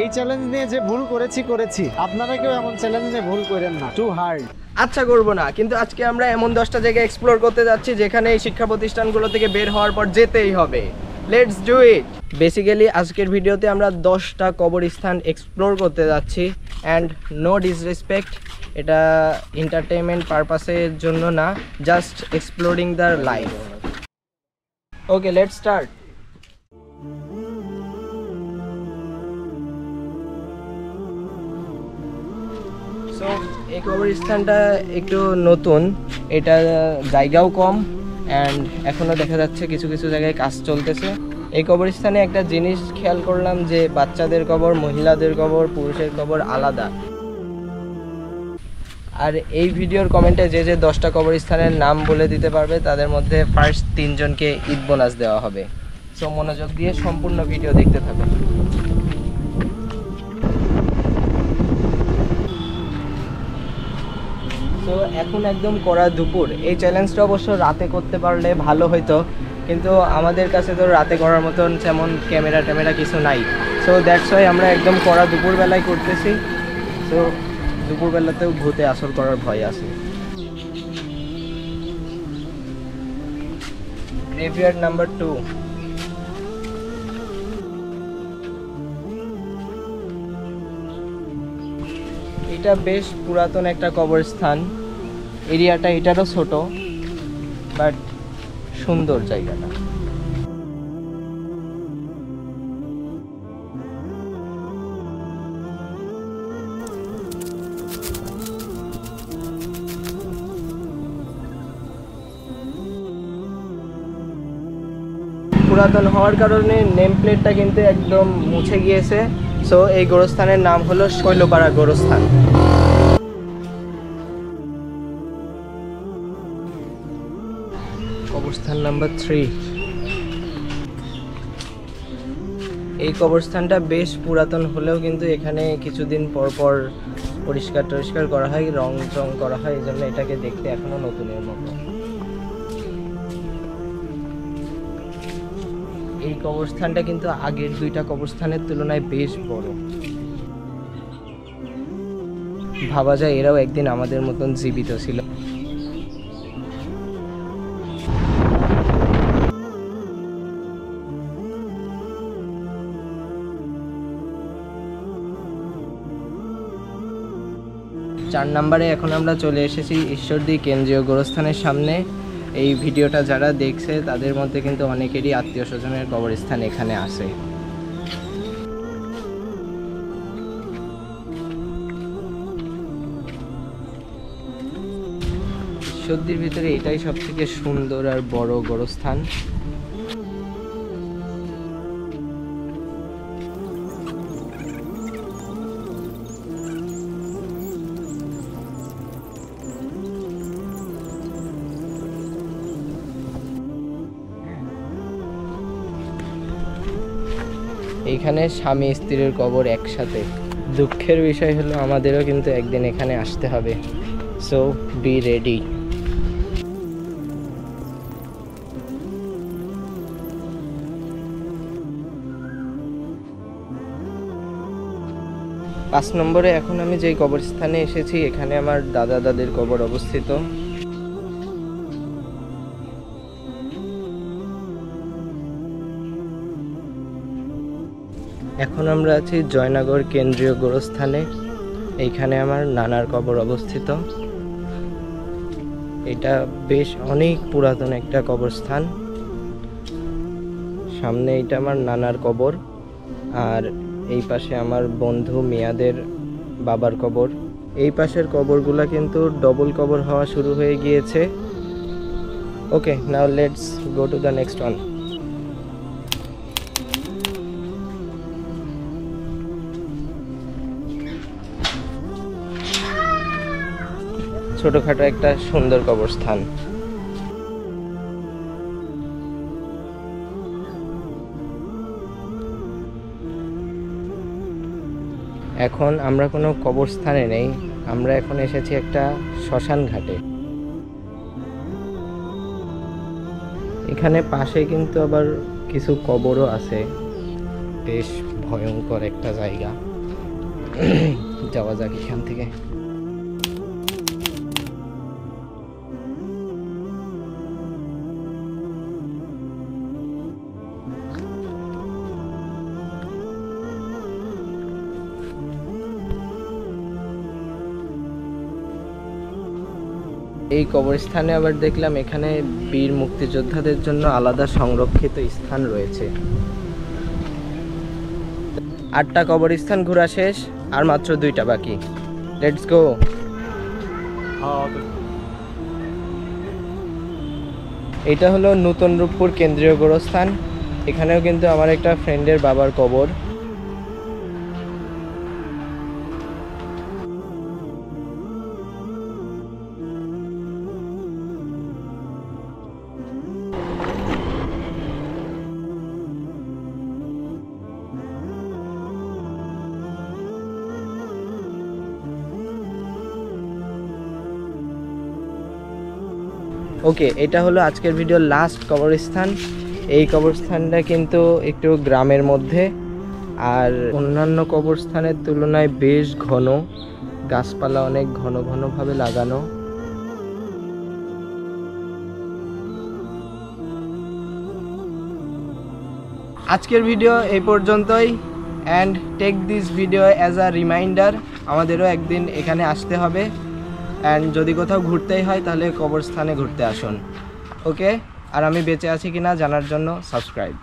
এই চ্যালেঞ্জ নিয়ে যে ভুল করেছি আপনারা কেউ এমন চ্যালেঞ্জ নিয়ে ভুল করেন না, টু হার্ড। আচ্ছা করব না, কিন্তু আজকে আমরা এমন 10টা জায়গা এক্সপ্লোর করতে যাচ্ছি যেখানে এই শিক্ষা প্রতিষ্ঠানগুলো থেকে বের হওয়ার পর যেতেই হবে। Let's do it. বেসিক্যালি আজকের ভিডিওতে আমরা 10টা কবরস্থান এক্সপ্লোর করতে যাচ্ছি অ্যান্ড নো ডিসরেসপেক্ট, এটা এন্টারটেইনমেন্ট পারপাসের জন্য না, just exploring the life. Okay, let's start. So এই কবরস্থানটা একটু নতুন, এটা জায়গাও কম অ্যান্ড এখনও দেখা যাচ্ছে কিছু কিছু জায়গায় কাজ চলতেছে। এই কবরস্থানে একটা জিনিস খেয়াল করলাম যে বাচ্চাদের কবর, মহিলাদের কবর, পুরুষের কবর আলাদা। আর এই ভিডিওর কমেন্টে যে যে 10টা কবরস্থানের নাম বলে দিতে পারবে তাদের মধ্যে ফার্স্ট 3 জনকে ঈদ বোনাস দেওয়া হবে। সো মনোযোগ দিয়ে সম্পূর্ণ ভিডিও দেখতে থাকুন। তো এখন একদম কড়া দুপুর। এই চ্যালেঞ্জটা অবশ্য রাতে করতে পারলে ভালো হতো, কিন্তু আমাদের কাছে তো রাতে করার মতন যেমন ক্যামেরা কিছু নাই। সো দ্যাটস ওয়াই আমরা একদম কড়া দুপুরবেলায় করতেছি। সো দুপুরবেলাতেও ভূতে আসর করার ভয় আছে। গ্রেভইয়ার্ড নাম্বার 2। এটা বেশ পুরাতন একটা কবরস্থান। এরিয়াটা এটারও ছোট, বাট সুন্দর জায়গাটা। পুরাতন হওয়ার কারণে নেম প্লেটটা কিন্তু একদম মুছে গিয়েছে। সো এই গোরস্থানের নাম হলো শৈলপাড়া গোরস্থান। কবরস্থান নাম্বার 3। এই কবরস্থানটা বেশ পুরাতন হলেও কিন্তু এখানে কিছুদিন পর পর পরিষ্কার করা হয়, রং করা হয়, এই জন্য এটাকে দেখতে এখনো নতুনের মতো। এই কবরস্থানটা কিন্তু আগের 2টা কবরস্থানের তুলনায় বেশ বড়। ভাবা যায় এরাও একদিন আমাদের মতন জীবিত ছিল। চার নম্বরে এখন আমরা চলে এসেছি ঈশ্বরদী কেন্দ্রীয় গোরস্থানের সামনে। এই ভিডিওটা যারা দেখছে তাদের মধ্যে কিন্তু অনেকেরই আত্মীয় স্বজনের কবরস্থান এখানে আছে। ঈশ্বরদীর ভিতরে এটাই সব থেকে সুন্দর আর বড় গোরস্থান। এইখানে স্বামী স্ত্রীর কবর একসাথে। দুঃখের বিষয় হলো আমাদেরও কিন্তু একদিন এখানে আসতে হবে। So B ready. 5 নম্বরে এখন আমি যেই কবরস্থানে এসেছি এখানে আমার দাদা দাদির কবর অবস্থিত। এখন আমরা আছি জয়নগর কেন্দ্রীয় গোরস্থানে। এইখানে আমার নানার কবর অবস্থিত। এটা বেশ অনেক পুরাতন একটা কবরস্থান। সামনে এটা আমার নানার কবর, আর এই পাশে আমার বন্ধু মিয়াদের বাবার কবর। এই পাশের কবরগুলা কিন্তু ডবল কবর হওয়া শুরু হয়ে গিয়েছে। Okay, now let's go to the next one. ছোটখাটো একটা সুন্দর কবরস্থান। এখন আমরা কোনো কবরস্থানে নেই, আমরা এখন এসেছি একটা শ্মশান ঘাটে। এখানে পাশে কিন্তু আবার কিছু কবরও আছে। বেশ ভয়ঙ্কর একটা জায়গা। যাওয়া যাক এখান থেকে। এই কবরস্থানে আবার দেখলাম এখানে বীর মুক্তিযোদ্ধাদের জন্য আলাদা সংরক্ষিত স্থান রয়েছে। 8টা কবরস্থান ঘোরা শেষ, আর মাত্র 2টা বাকি। Let's go. এটা হলো নতুন রূপপুর কেন্দ্রীয় গোরস্থান। এখানেও কিন্তু আমার একটা ফ্রেন্ডের বাবার কবর। ওকে, এটা হলো আজকের ভিডিওর লাস্ট কবরস্থান। এই কবরস্থানটা কিন্তু একটু গ্রামের মধ্যে, আর অন্যান্য কবরস্থানের তুলনায় বেশ ঘন, গাছপালা অনেক ঘন ঘনভাবে লাগানো। আজকের ভিডিও এই পর্যন্তই। And take this video as a reminder, আমাদেরও একদিন এখানে আসতে হবে। অ্যান্ড যদি কোথাও ঘুরতেই হয় তাহলে কবরস্থানে ঘুরতে আসুন। ওকে, আর আমি বেঁচে আছি কিনা জানার জন্য সাবস্ক্রাইব।